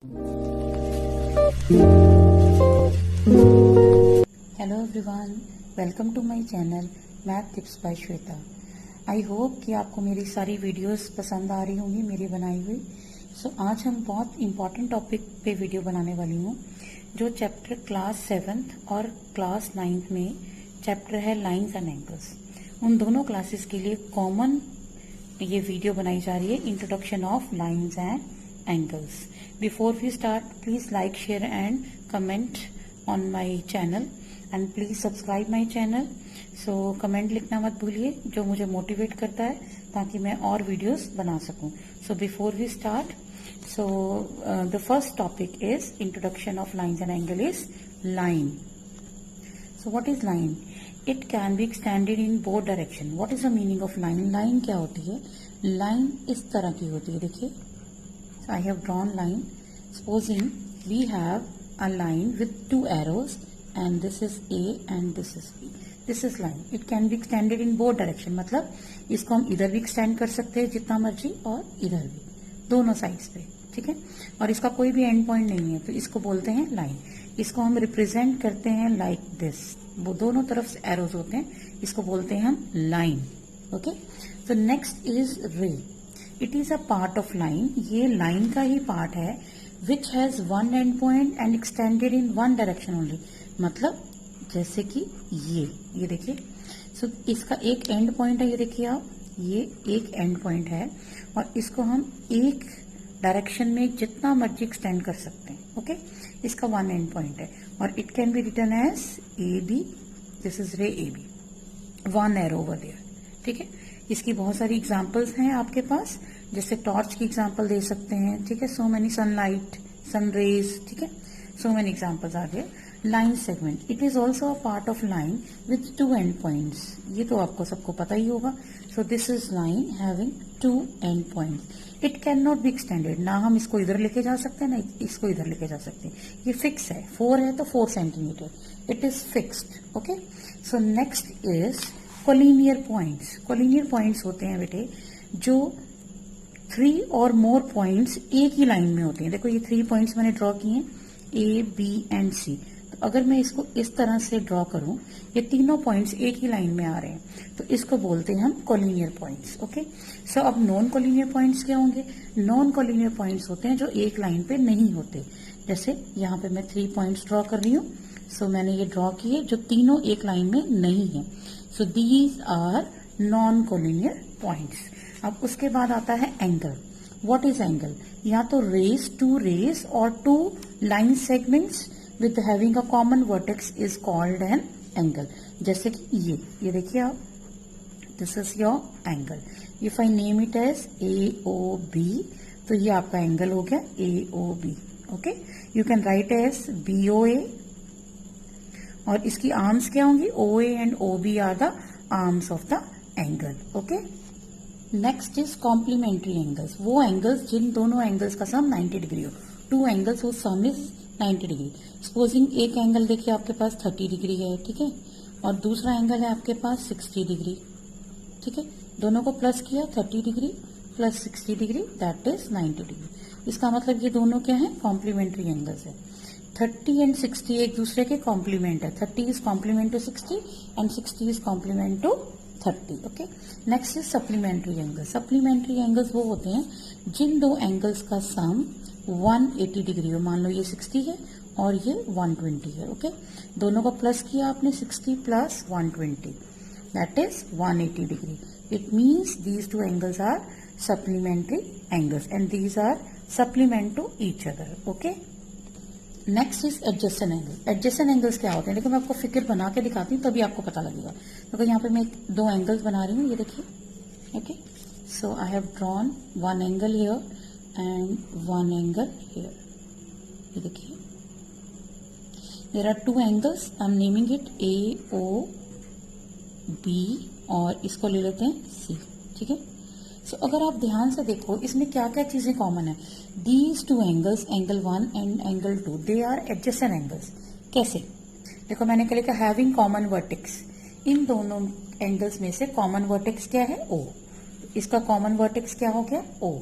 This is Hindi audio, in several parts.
Hello everyone, welcome to my channel math tips by Shweta. I hope कि आपको मेरी सारी वीडियोस पसंद आ रही होंगी, मेरी बनाई हुई। आज हम बहुत इम्पॉर्टेंट टॉपिक पे वीडियो बनाने वाली हूँ, जो चैप्टर क्लास 7th और क्लास 9th में चैप्टर है लाइंस एंड एंगल्स। उन दोनों क्लासेस के लिए कॉमन ये वीडियो बनाई जा रही है, introduction of lines and angles. Before we start, please like, share and comment on my channel and please subscribe my channel. So comment लिखना मत भूलिए, जो मुझे मोटिवेट करता है ताकि मैं और वीडियोस बना सकूं. So before we start, the first topic is introduction of lines and angle is line. So what is line? It can be extended in both direction. What is the meaning of line? Line क्या होती है? Line इस तरह की होती है, देखिए. So I have drawn line. Supposing we have a line with two arrows and this is A and this is B. This is line. It can be extended in both direction. मतलब इसको हम इधर भी extend कर सकते हैं जितना मर्जी और इधर भी, दोनों साइड्स पे, ठीक है. और इसका कोई भी एंड पॉइंट नहीं है, तो इसको बोलते हैं लाइन. इसको हम रिप्रेजेंट करते हैं लाइक दिस. वो दोनों तरफ से एरोज होते हैं, इसको बोलते हैं हम लाइन. ओके. तो नेक्स्ट इज रे. It is a part of line. ये लाइन का ही पार्ट है which has one and point and extended in one direction only. मतलब जैसे कि ये देखिए. सो इसका एक एंड पॉइंट है, ये देखिए आप, ये एक एंड पॉइंट है और इसको हम एक डायरेक्शन में जितना मर्जी एक्सटेंड कर सकते हैं. ओके. इसका वन एंड पॉइंट है और it can be written as A B. This is ray A B, one arrow over there. ठीक है. इसकी बहुत सारी एग्जांपल्स हैं आपके पास, जैसे टॉर्च की एग्जांपल दे सकते हैं. ठीक है. So many sunlight, sun rays. ठीक है. सो मेनी एग्जांपल्स आ गए. Line segment. It is also a part of line with two end points. ये तो आपको सबको पता ही होगा. So this is line having two end points. It can not be extended. ना हम इसको इधर लेके जा सकते हैं ना इसको इधर लेके जा सकते हैं. ये फिक्स है. 4 है तो 4 centimetre. It is fixed. Okay. So next is collinear points. Collinear points होते हैं बेटे जो 3 और मोर पॉइंट्स एक ही लाइन में होते हैं. देखो ये 3 पॉइंट्स मैंने ड्रॉ किए हैं, ए बी एंड सी. तो अगर मैं इसको इस तरह से ड्रॉ करूं, ये तीनों पॉइंट्स एक ही लाइन में आ रहे हैं, तो इसको बोलते हैं हम कोलिनियर पॉइंट्स. ओके. सो अब नॉन कोलिनियर पॉइंट्स क्या होंगे? नॉन कोलिनियर पॉइंट्स होते हैं जो एक लाइन पे नहीं होते. जैसे यहाँ पे मैं 3 पॉइंट्स ड्रॉ कर रही हूँ. सो मैंने ये ड्रॉ किए जो तीनों एक लाइन में नहीं है. So these are non collinear points. अब उसके बाद आता है एंगल. What is angle? या तो रेस, टू रेस और two line segments with having a common vertex is called an angle. जैसे कि ये देखिए आप, this is your angle. If I name it as A O B, तो ये आपका एंगल हो गया A O B. Okay. You can write as B O A. और इसकी आर्म्स क्या होंगी? O A and O B are the arms of the angle. Okay. Next is complementary angles. वो एंगल्स जिन दोनों एंगल्स का सम 90 डिग्री हो. टू एंगल्स हो सम इज 90 डिग्री. सपोजिंग एक एंगल देखिए आपके पास 30 डिग्री है. ठीक है. और दूसरा एंगल है आपके पास 60 डिग्री. ठीक है. दोनों को प्लस किया, 30 degree plus 60 degree, that is 90 degree. इसका मतलब ये दोनों क्या है? कॉम्प्लीमेंट्री एंगल्स है. 30 एंड 60 एक दूसरे के कॉम्प्लीमेंट है. 30 is complement to 60 and 60 is complement to 30. Okay. Next is supplementary angles. Supplementary angles वो होते हैं जिन दो एंगल्स का सम 180 डिग्री हो. मान लो ये 60 है और ये 120 है. ओके. दोनों को प्लस किया आपने, 60 plus 120, that is 180 degree. It means these two angles are supplementary angles and these are supplement to each other. Okay. Next is adjacent angle. Adjacent angles क्या होते हैं? देखो मैं आपको फिगर बना के दिखाती हूँ तभी आपको पता लगेगा. देखो यहाँ पे मैं 2 एंगल्स बना रही हूँ, ये देखिए. Okay. So I have drawn one angle here and one angle here. ये देखिए, there are 2 angles. I am naming it A O B और इसको ले लेते हैं सी. ठीक है. सो अगर आप ध्यान से देखो इसमें क्या क्या चीजें कॉमन है. These 2 angles, angle 1 and angle 2, they are adjacent angles. कैसे? देखो मैंने क्या लिखा? Having common vertex. इन दोनों एंगल्स में से कॉमन वर्टेक्स क्या है? ओ. इसका कॉमन वर्टेक्स क्या हो गया? O.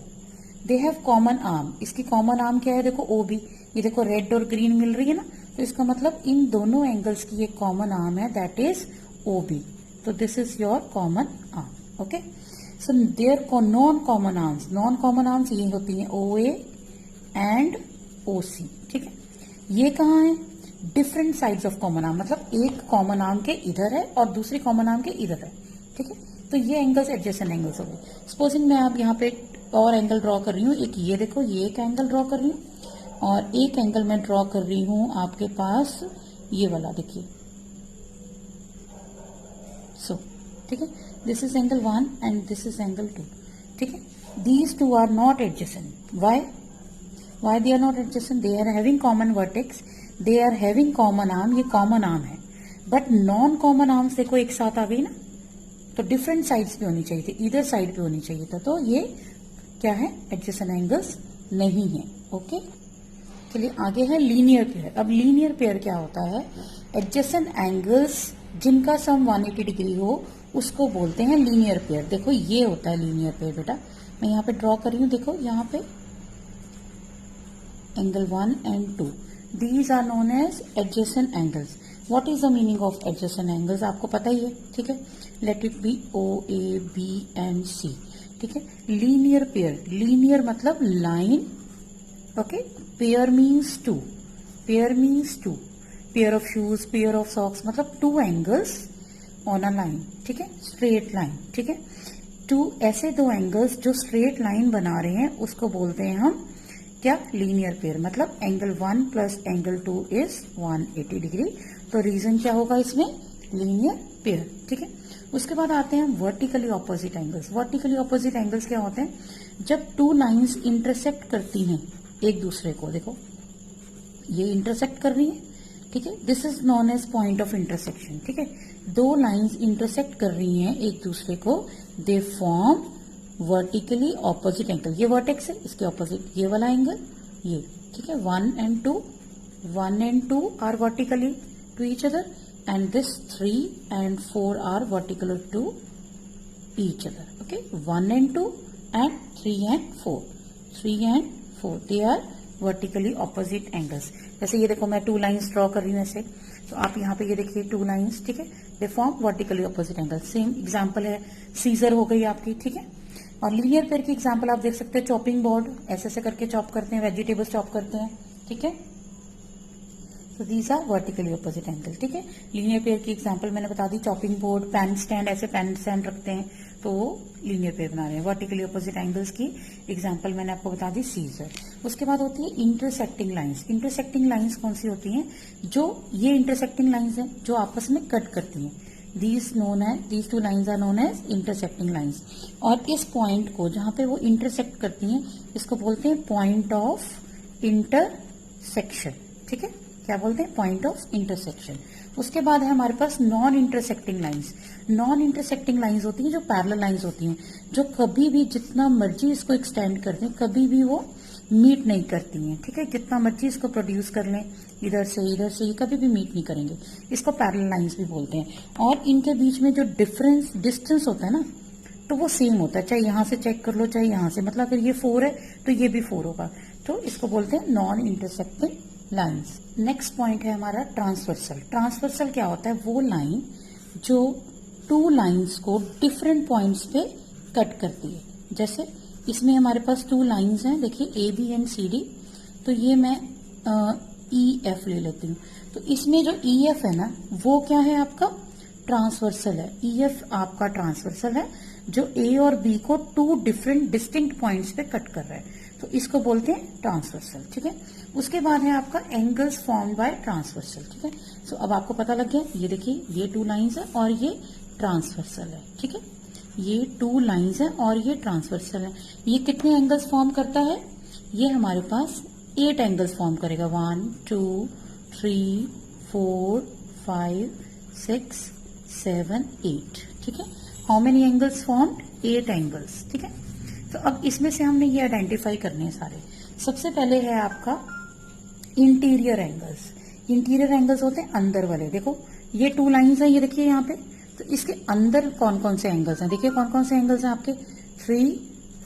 They have common arm. इसकी कॉमन आर्म क्या है, देखो OB, ये देखो रेड और ग्रीन मिल रही है ना, तो इसका मतलब इन दोनों एंगल्स की एक कॉमन आर्म है, दैट इज OB। तो this is your common arm. Okay, so their non common arms ये होती हैं OA एंड OC। ठीक है, ये कहाँ है, different sides of common arm, मतलब एक कॉमन आर्म के इधर है और दूसरी कॉमन आर्म के इधर है। ठीक है, तो ये एंगल्स एडजेसेंट एंगल्स हो गए। सपोजिंग मैं आप यहाँ पे और एंगल ड्रॉ कर रही हूँ, एक ये देखो, ये एक एंगल ड्रॉ कर रही हूँ और एक एंगल मैं ड्रॉ कर रही हूँ आपके पास ये वाला, देखिए। सो ठीक है, this is angle 1 and this is angle 2। ठीक है, these two are not adjacent. Why they are not adjacent? They are having common vertex, they are having common arm, ये कॉमन आर्म है, बट नॉन कॉमन आर्म्स देखो एक साथ आ गई ना, तो डिफरेंट साइड्स पे होनी चाहिए थी, इधर साइड पे होनी चाहिए था, तो ये क्या है, एडजेसेंट एंगल्स नहीं है। ओके, चलिए आगे है लीनियर पेयर। अब लीनियर पेयर क्या होता है, एडजेसेंट एंगल्स जिनका सम 180 डिग्री हो उसको बोलते हैं लीनियर पेयर। देखो ये होता है लीनियर पेयर बेटा, मैं यहाँ पे ड्रॉ कर रही हूँ, देखो यहाँ पे angle 1 and 2, these are known as adjacent angles. What is the meaning of adjacent angles, आपको पता ही है। ठीक है, let it be OA, B and C। ठीक है, लीनियर पेयर, लीनियर मतलब line. Okay, pair means two, pair of shoes, pair of socks, मतलब two angles on a line. ठीक है, स्ट्रेट लाइन। ठीक है, टू ऐसे दो एंगल्स जो स्ट्रेट लाइन बना रहे हैं उसको बोलते हैं हम क्या, लीनियर पेयर। मतलब angle 1 plus angle 2 is 180 degree, तो रीजन क्या होगा इसमें, लीनियर पेयर। ठीक है, उसके बाद आते हैं vertically opposite angles. Vertically opposite angles क्या होते हैं, जब टू लाइंस इंटरसेक्ट करती हैं एक दूसरे को, देखो ये इंटरसेक्ट कर रही है। ठीक है, this is known as point of intersection. ठीक है, दो लाइंस इंटरसेक्ट कर रही हैं एक दूसरे को, they form vertically opposite angle. ये वर्टेक्स है, इसके ऑपोजिट ये वाला एंगल, ये। ठीक है, 1 and 2 are vertically to each other and this 3 and 4 are vertical to each other. Okay, 1 and 2 and 3 and 4 they are vertically opposite angles. जैसे ये देखो मैं टू लाइंस ड्रॉ कर रही हूँ ऐसे, तो आप यहाँ पे ये देखिए टू लाइंस। ठीक है, they form vertically opposite angle. Same example है, सीजर हो गई आपकी। ठीक है, और लीनियर पेयर की एग्जांपल आप देख सकते हैं, चॉपिंग बोर्ड, ऐसे करके चॉप करते हैं, वेजिटेबल्स चॉप करते हैं। ठीक है, तो these are vertically opposite angle. ठीक है, लीनियर पेयर की एग्जांपल मैंने बता दी, चॉपिंग बोर्ड, पेन स्टैंड, ऐसे पेन स्टैंड रखते हैं तो लीनियर पेयर बना रहे हैं। वर्टिकली ऑपोजिट एंगल्स की एग्जांपल मैंने आपको बता दी, सीजर। उसके बाद होती है इंटरसेक्टिंग लाइंस। इंटरसेक्टिंग लाइंस कौन सी होती हैं, जो ये इंटरसेक्टिंग लाइंस हैं जो आपस में कट करती हैं, these two lines are known as intersecting lines. और इस पॉइंट को जहां पे वो इंटरसेक्ट करती हैं इसको बोलते हैं पॉइंट ऑफ इंटरसेक्शन। ठीक है, क्या बोलते हैं, पॉइंट ऑफ इंटरसेक्शन। उसके बाद है हमारे पास non intersecting lines. Non intersecting lines होती हैं जो पैरेलल लाइंस होती हैं, जो कभी भी जितना मर्जी इसको एक्सटेंड कर दें कभी भी वो मीट नहीं करती हैं। ठीक है, जितना मर्जी इसको प्रोड्यूस कर लें इधर से ये कभी भी मीट नहीं करेंगे, इसको पैरेलल लाइंस भी बोलते हैं। और इनके बीच में जो डिस्टेंस होता है ना, तो वो सेम होता है, चाहे यहां से चेक कर लो चाहे यहां से, मतलब अगर ये 4 है तो ये भी 4 होगा, तो इसको बोलते हैं non intersecting lines. Next point है हमारा ट्रांसवर्सल। ट्रांसवर्सल क्या होता है, वो लाइन जो टू लाइंस को डिफरेंट पॉइंट्स पे कट करती है। जैसे इसमें हमारे पास टू लाइंस हैं, देखिए AB एंड CD, तो ये मैं EF ले लेती हूँ। तो इसमें जो EF है ना वो क्या है, आपका ट्रांसवर्सल है। EF आपका ट्रांसवर्सल है जो A और B को टू डिफरेंट डिस्टिंक्ट पॉइंट्स पे कट कर रहा है, तो इसको बोलते हैं ट्रांसवर्सल। ठीक है, उसके बाद है आपका एंगल्स फॉर्म बाय ट्रांसवर्सल। ठीक है, सो अब आपको पता लग गया, ये देखिए ये टू लाइंस है और ये ट्रांसवर्सल है। ठीक है, ये टू लाइंस है और ये ट्रांसवर्सल है। ये कितने एंगल्स फॉर्म करता है, ये हमारे पास 8 एंगल्स फॉर्म करेगा, 1 2 3 4 5 6 7 8। ठीक है, how many angles formed, 8 angles. ठीक है, तो अब इसमें से हमने ये आइडेंटिफाई करने हैं सारे। सबसे पहले है आपका इंटीरियर एंगल्स। इंटीरियर एंगल्स होते हैं अंदर वाले। देखो ये टू लाइंस हैं, ये देखिए यहाँ पे, तो इसके अंदर कौन कौन से एंगल्स हैं, देखिए कौन कौन से एंगल्स हैं आपके, 3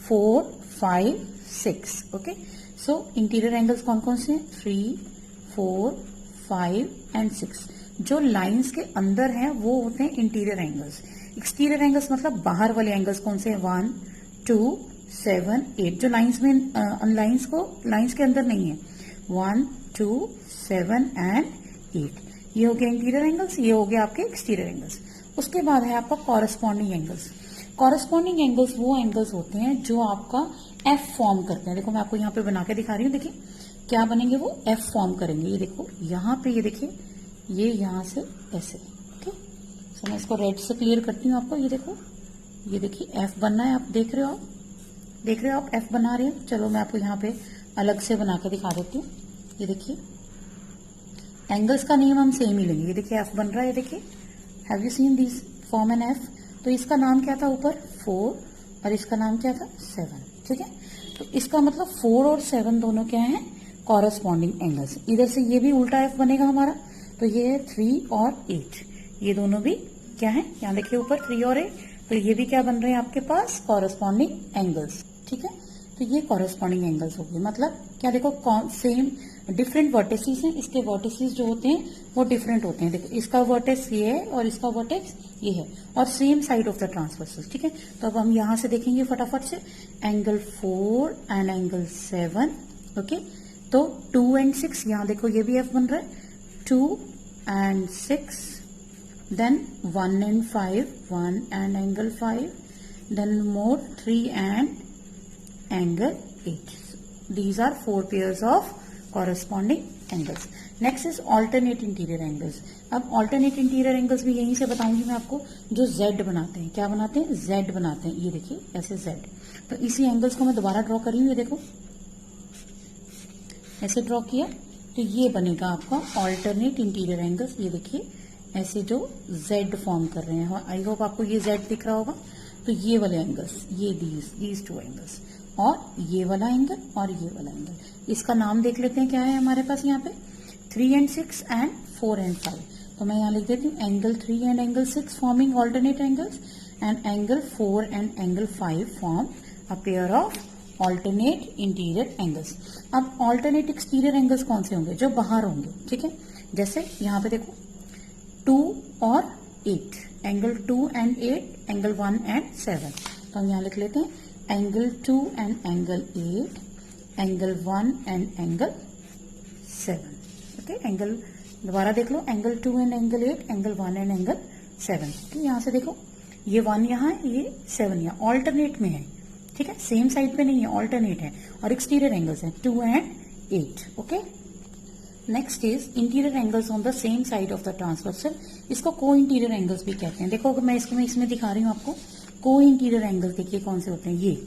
4 5 6. ओके, सो इंटीरियर एंगल्स कौन कौन से हैं? 3, 4, 5 एंड 6. जो लाइंस के अंदर हैं वो होते हैं इंटीरियर एंगल्स. एक्सटीरियर एंगल्स मतलब बाहर वाले एंगल्स कौन से हैं? 1, 2, 7, 8. जो लाइंस में लाइंस के अंदर नहीं है. 1, 2, 7 एंड 8. ये हो गया इंटीरियर एंगल्स, ये हो गया आपके एक्सटीरियर एंगल्स. उसके बाद है आपका कॉरेस्पॉन्डिंग एंगल्स. कॉरेस्पॉन्डिंग एंगल्स वो एंगल्स होते हैं जो आपका एफ फॉर्म करते हैं. देखो मैं आपको यहाँ पे बना के दिखा रही हूँ. देखिए क्या बनेंगे, वो एफ फॉर्म करेंगे. ये देखो यहाँ पे, ये देखिए ये यहाँ से ऐसे. ओके, सो मैं इसको रेड से क्लियर करती हूँ आपको. ये देखो, ये देखिए एफ बनना है. आप देख रहे हो आप एफ बना रहे हैं. चलो मैं आपको यहाँ पे अलग से बना के दिखा देती हूँ. ये देखिए एंगल्स का नेम हम सेम ही लेंगे. ये देखिए एफ बन रहा है. देखिए, have you seen this form an F? तो इसका नाम क्या था ऊपर? 4 और इसका नाम क्या था? 7. ठीक है, तो इसका मतलब 4 और 7 दोनों क्या है? Corresponding angles. इधर से ये भी उल्टा एफ बनेगा हमारा. तो ये है 3 और 8. ये दोनों भी क्या है? यहाँ देखिए ऊपर 3 और 8. तो ये भी क्या बन रहे हैं आपके पास? Corresponding angles. ठीक है, तो ये कॉरेस्पॉन्डिंग एंगल्स हो गए. मतलब क्या, देखो सेम डिफरेंट वर्टिसेस हैं. इसके वर्टिसेस जो होते हैं वो डिफरेंट होते हैं. देखो इसका वर्टेक्स ये है और इसका वर्टेक्स ये है और same side of the transversal. ठीक है, तो अब हम यहां से देखेंगे फटाफट से. Angle 4 and angle 7. ओके, तो 2 एंड 6, यहां देखो ये भी एफ बन रहा है. 2 and 6, then 1 and 5, 1 and angle 5, then more 3 and angle 8. These are 4 pairs of corresponding angles. Next is alternate interior angles. अब alternate interior angles भी यहीं से बताऊंगी मैं आपको. जो Z बनाते हैं, क्या बनाते हैं? Z बनाते हैं. ये देखिए ऐसे Z. तो इसी एंगल्स को मैं दोबारा ड्रॉ कर रही हूँ. ये देखो ऐसे ड्रॉ किया. तो ये बनेगा आपका ऑल्टरनेट इंटीरियर एंगल्स. ये देखिए ऐसे जो Z फॉर्म कर रहे हैं. आई होप आपको ये Z दिख रहा होगा. तो ये वाले एंगल्स, ये दीज 2 एंगल्स, और ये वाला एंगल और ये वाला एंगल. इसका नाम देख लेते हैं क्या है हमारे पास यहाँ पे. 3 and 6 एंड 4 and 5. तो मैं यहाँ लिख देती हूँ angle 3 and angle 6 forming alternate angles and angle 4 and angle 5 form a pair of alternate interior angles. अब ऑल्टरनेट एक्सटीरियर एंगल्स कौन से होंगे? जो बाहर होंगे. ठीक है, जैसे यहाँ पे देखो 2 और 8, एंगल 2 एंड 8, एंगल 1 एंड 7. तो हम यहाँ लिख लेते हैं angle 2 and angle 8, angle 1 and angle 7. Okay, angle दोबारा देख लो. Angle 2 and angle 8, angle 1 and angle 7. तो यहाँ से देखो ये 1 यहाँ है, ये 7 यहाँ. ऑल्टरनेट में है. ठीक है, सेम साइड पे नहीं है, ऑल्टरनेट है. और एक्सटीरियर एंगल्स हैं 2 and 8. Okay, next is interior angles on the same side of the transversal. इसको को इंटीरियर एंगल्स भी कहते हैं. देखो मैं इसमें दिखा रही हूँ आपको. को इंटीरियर एंगल्स देखिए कौन से होते हैं. ये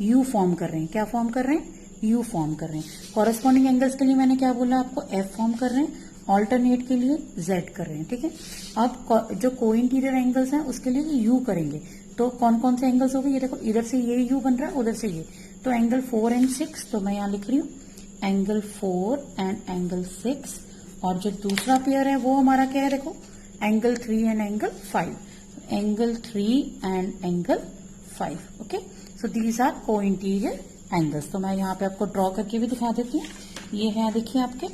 यू फॉर्म कर रहे हैं. क्या फॉर्म कर रहे हैं? यू फॉर्म कर रहे हैं. कॉरेस्पॉन्डिंग एंगल्स के लिए मैंने क्या बोला आपको? एफ फॉर्म कर रहे हैं. ऑल्टरनेट के लिए जेड कर रहे हैं. ठीक है, अब जो को इंटीरियर एंगल्स हैं उसके लिए यू करेंगे. तो कौन कौन से एंगल्स हो गए? ये देखो इधर से ये यू बन रहा है, उधर से ये. तो एंगल 4 एंड 6. तो मैं यहाँ लिख रही हूँ एंगल 4 एंड एंगल 6. और जो दूसरा पेयर है वो हमारा क्या है? देखो angle 3 and angle 5. Angle 3 and angle 5. Okay, so these are co interior angles. तो मैं यहाँ पे आपको ड्रॉ करके भी दिखा देती हूँ. ये है देखिए आपके.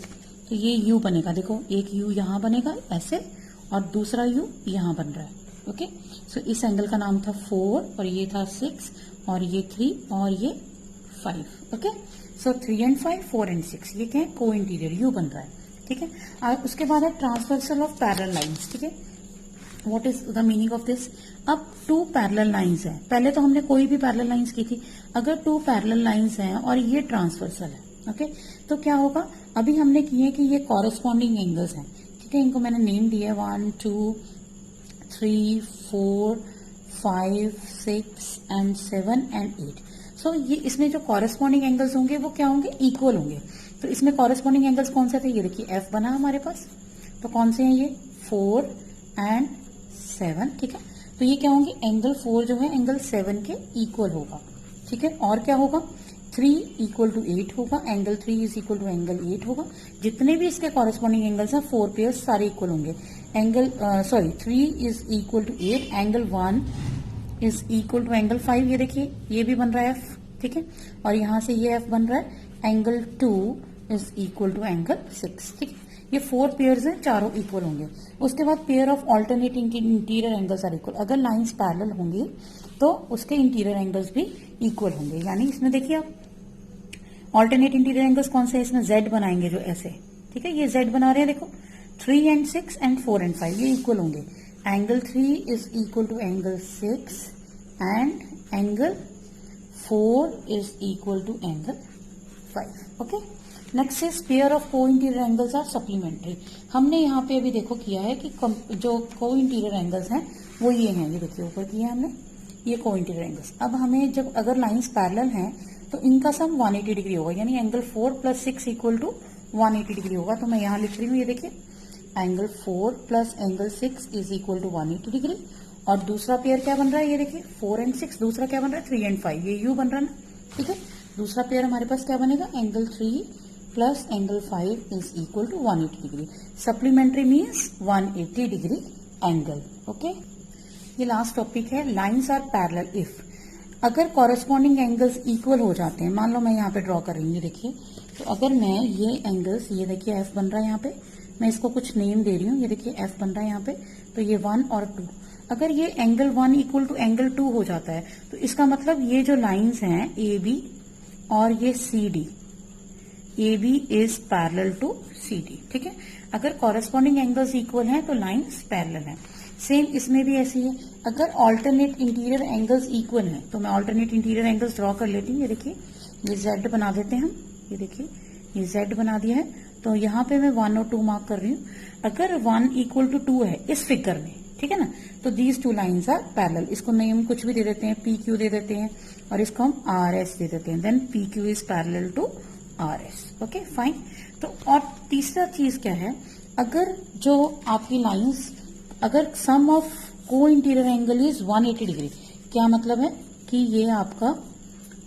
तो ये यू बनेगा. देखो एक यू यहाँ बनेगा ऐसे और दूसरा यू यहाँ बन रहा है. ओके, सो इस एंगल का नाम था 4 और ये था 6 और ये 3 और ये 5. ओके, सो 3 एंड 5, 4 एंड 6 ये क्या है? को इंटीरियर यू बन रहा है. ठीक है, और उसके बाद है ट्रांसवर्सल ऑफ पैरेलल लाइंस. ठीक है, what is the meaning of this? अब 2 पैरेलल लाइंस है. पहले तो हमने कोई भी पैरेलल लाइंस की थी. अगर 2 पैरेलल लाइंस हैं और ये ट्रांसवर्सल है, ओके, तो क्या होगा? अभी हमने किए कि ये कॉरेस्पॉन्डिंग एंगल्स हैं. ठीक है, इनको मैंने नेम दिया 1, 2, 3, 4, 5, 6 एंड 7 एंड 8. सो ये इसमें जो कॉरेस्पॉन्डिंग एंगल्स होंगे वो क्या होंगे? इक्वल होंगे. तो इसमें कॉरेस्पॉन्डिंग एंगल्स कौन से थे? ये देखिए एफ बना हमारे पास. तो कौन से हैं ये? 4 एंड 7. ठीक है, तो ये क्या होंगे? एंगल 4 जो है एंगल 7 के इक्वल होगा. ठीक है, और क्या होगा? 3 इक्वल टू 8 होगा. Angle 3 is equal to angle 8 होगा. जितने भी इसके कॉरेस्पॉन्डिंग एंगल्स हैं 4 पेयर्स सारे इक्वल होंगे. 3 is equal to 8. Angle 1 is equal to angle 5. ये देखिए ये भी बन रहा है. ठीक है। और यहां से ये एफ बन रहा है angle 2 is equal to angle 6, ठीक है। ये 4 पेयर्स हैं, चारों इक्वल होंगे। उसके बाद pair of alternating interior angles are equal. अगर लाइंस पैरेलल होंगी तो उसके इंटीरियर एंगल्स भी इक्वल होंगे। यानी इसमें देखिए आप ऑल्टरनेट इंटीरियर एंगल्स कौन से, इसमें जेड बनाएंगे जो ऐसे, ठीक है। ये जेड बना रहे हैं, देखो 3 and 6 and 4 and 5 ये इक्वल होंगे। Angle 3 is equal to angle 6 and angle 4 is equal to angle 5, okay. Next is pair of co interior angles are supplementary. हमने यहाँ पे अभी देखो किया है कि जो को इंटीरियर एंगल्स हैं वो ये हैं, ये देखिए ऊपर किया है हमने, ये को इंटीरियर एंगल्स। अब हमें जब अगर लाइंस पैरेलल हैं तो इनका सम 180 डिग्री होगा, यानी एंगल 4 + 6 इक्वल टू 180 डिग्री होगा। तो मैं यहाँ लिख रही हूँ, ये देखिए angle 4 + angle 6 is equal to 180 degree. और दूसरा पेयर क्या बन रहा है, ये देखिए 4 and 6, दूसरा क्या बन रहा है 3 and 5, ये यू बन रहा है ना, ठीक है। दूसरा पेयर हमारे पास क्या बनेगा, angle 3 + angle 5 is equal to 180 degree. Supplementary means 180 degree angle, okay. ये लास्ट टॉपिक है, लाइंस आर पैरेलल इफ। अगर कॉरेस्पॉन्डिंग एंगल्स इक्वल हो जाते हैं, मान लो मैं यहाँ पे ड्रॉ कर रही हूँ, देखिए। तो अगर मैं ये एंगल्स, ये देखिए एफ बन रहा है यहाँ पे, मैं इसको कुछ नेम दे रही हूँ, ये देखिए एफ बन रहा है यहाँ पे, तो ये 1 और 2। अगर ये एंगल 1 इक्वल टू एंगल 2 हो जाता है तो इसका मतलब ये जो लाइंस हैं ए बी और ये C D, A B is parallel to C D, ठीक है। अगर कॉरेस्पॉन्डिंग एंगल्स इक्वल हैं तो लाइंस पैरेलल हैं। सेम इसमें भी ऐसी है, अगर ऑल्टरनेट इंटीरियर एंगल्स इक्वल हैं तो मैं ऑल्टरनेट इंटीरियर एंगल्स ड्रॉ कर लेती हूँ। ये देखिए ये जेड बना देते हैं हम, ये देखिए ये जेड बना दिया है। तो यहाँ पे मैं 1 और 2 मार्क कर रही हूँ। अगर 1 इक्वल टू 2 है इस फिगर में, ठीक है ना, तो दीज 2 लाइंस आर पैरेलल। इसको नेम कुछ भी दे देते हैं, पी क्यू दे देते हैं और इसको हम आर एस दे देते हैं। Then P Q is parallel to R S, okay fine. तो और तीसरा चीज क्या है, अगर जो आपकी लाइंस, अगर सम of co interior angle is 180 degree, क्या मतलब है कि ये आपका,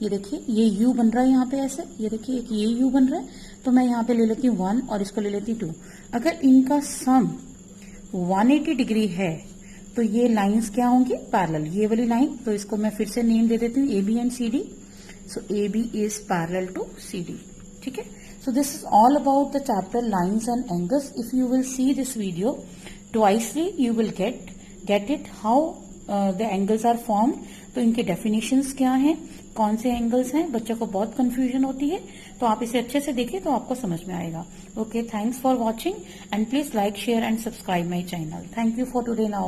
ये देखिए ये u बन रहा है यहाँ पे ऐसे, ये देखिए एक ये u बन रहा है, तो मैं यहाँ पे ले लेती हूँ 1 और इसको ले लेती हूँ 2। अगर इनका सम 180 डिग्री है तो ये लाइंस क्या होंगी, पैरेलल। ये वाली लाइन, तो इसको मैं फिर से नेम दे देती हूँ A B and C D. So A B is parallel to C D, ठीक है। So this is all about the chapter lines and angles. If you will see this video twicely, you will get it how the angles are formed. तो इनके definitions क्या हैं, कौन से angles हैं, बच्चों को बहुत confusion होती है, तो आप इसे अच्छे से देखिए तो आपको समझ में आएगा। Okay, thanks for watching and please like, share and subscribe my channel. Thank you for today now.